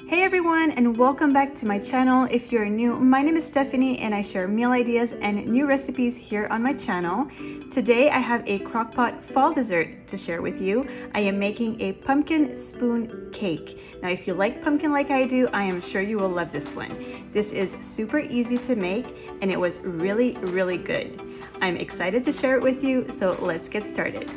Hey everyone, and welcome back to my channel. If you're new, my name is Stephanie and I share meal ideas and new recipes here on my channel. Today I have a crockpot fall dessert to share with you. I am making a pumpkin spoon cake. Now if you like pumpkin like I do, I am sure you will love this one. This is super easy to make and it was really good. I'm excited to share it with you, so let's get started.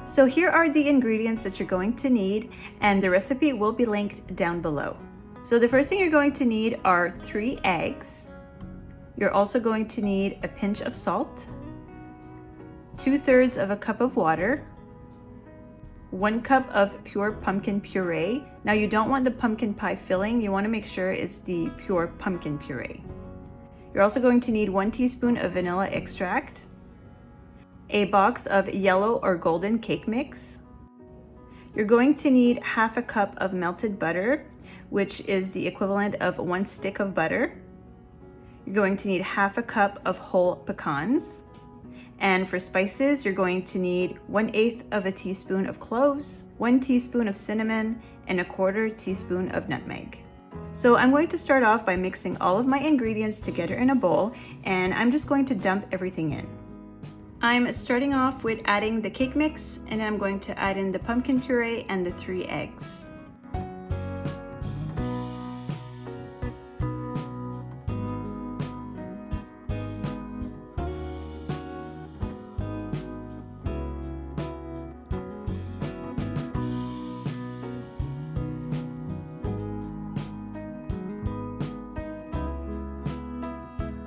So here are the ingredients that you're going to need, and the recipe will be linked down below. So the first thing you're going to need are 3 eggs. You're also going to need a pinch of salt, 2/3 of a cup of water, 1 cup of pure pumpkin puree. Now you don't want the pumpkin pie filling, you want to make sure it's the pure pumpkin puree. You're also going to need 1 teaspoon of vanilla extract, a box of yellow or golden cake mix. You're going to need 1/2 cup of melted butter, which is the equivalent of 1 stick of butter. You're going to need 1/2 cup of whole pecans. And for spices, you're going to need 1/8 of a teaspoon of cloves, 1 teaspoon of cinnamon, and 1/4 teaspoon of nutmeg. So I'm going to start off by mixing all of my ingredients together in a bowl, and I'm just going to dump everything in. I'm starting off with adding the cake mix, and then I'm going to add in the pumpkin puree and the 3 eggs.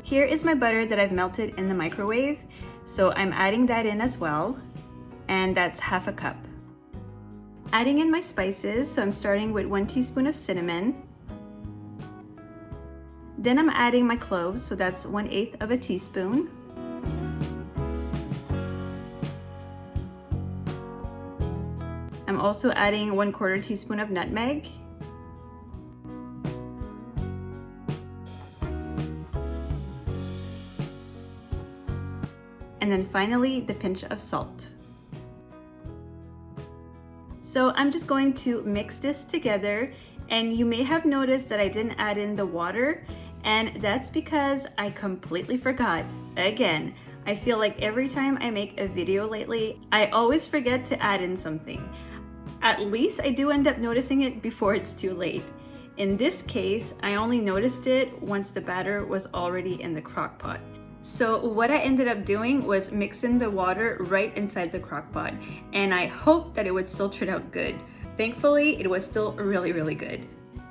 Here is my butter that I've melted in the microwave. So I'm adding that in as well, and that's 1/2 cup. Adding in my spices, so I'm starting with 1 teaspoon of cinnamon. Then I'm adding my cloves, so that's 1/8 of a teaspoon. I'm also adding 1/4 teaspoon of nutmeg. And then finally, the pinch of salt. So I'm just going to mix this together, and you may have noticed that I didn't add in the water, and that's because I completely forgot. Again, I feel like every time I make a video lately, I always forget to add in something. At least I do end up noticing it before it's too late. In this case, I only noticed it once the batter was already in the crock pot. So what I ended up doing was mixing the water right inside the crock pot, and I hoped that it would still turn out good. Thankfully, it was still really good.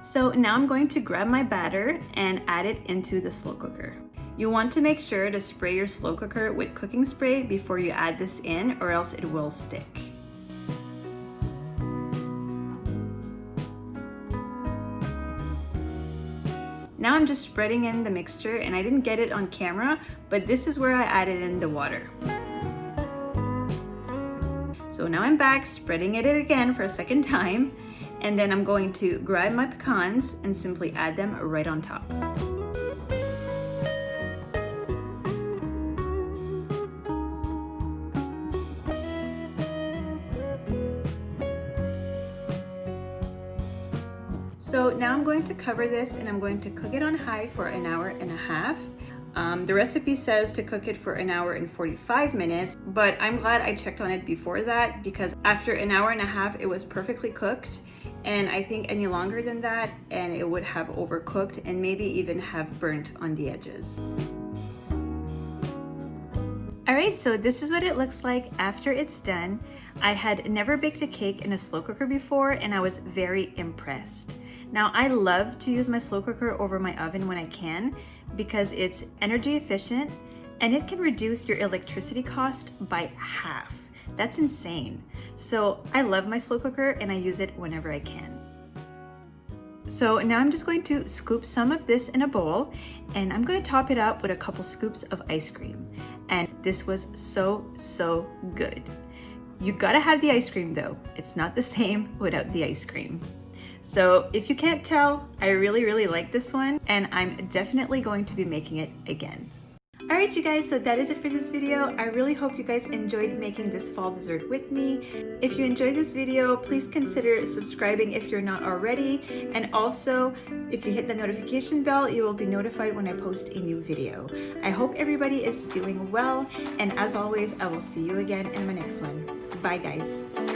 So now I'm going to grab my batter and add it into the slow cooker. You want to make sure to spray your slow cooker with cooking spray before you add this in, or else it will stick. Now I'm just spreading in the mixture, and I didn't get it on camera, but this is where I added in the water. So now I'm back, spreading it again for a second time, and then I'm going to grab my pecans and simply add them right on top. So now I'm going to cover this, and I'm going to cook it on high for 1.5 hours. The recipe says to cook it for 1 hour and 45 minutes, but I'm glad I checked on it before that, because after 1.5 hours it was perfectly cooked, and I think any longer than that and it would have overcooked and maybe even have burnt on the edges. Alright, so this is what it looks like after it's done. I had never baked a cake in a slow cooker before, and I was very impressed. Now, I love to use my slow cooker over my oven when I can, because it's energy efficient and it can reduce your electricity cost by half. That's insane. So I love my slow cooker and I use it whenever I can. So now I'm just going to scoop some of this in a bowl, and I'm going to top it up with a couple scoops of ice cream. And this was so good. You gotta have the ice cream though. It's not the same without the ice cream. So if you can't tell, I really like this one, and I'm definitely going to be making it again. Alright you guys, so that is it for this video. I really hope you guys enjoyed making this fall dessert with me. If you enjoyed this video, please consider subscribing if you're not already. And also, if you hit the notification bell, you will be notified when I post a new video. I hope everybody is doing well, and as always, I will see you again in my next one. Bye guys.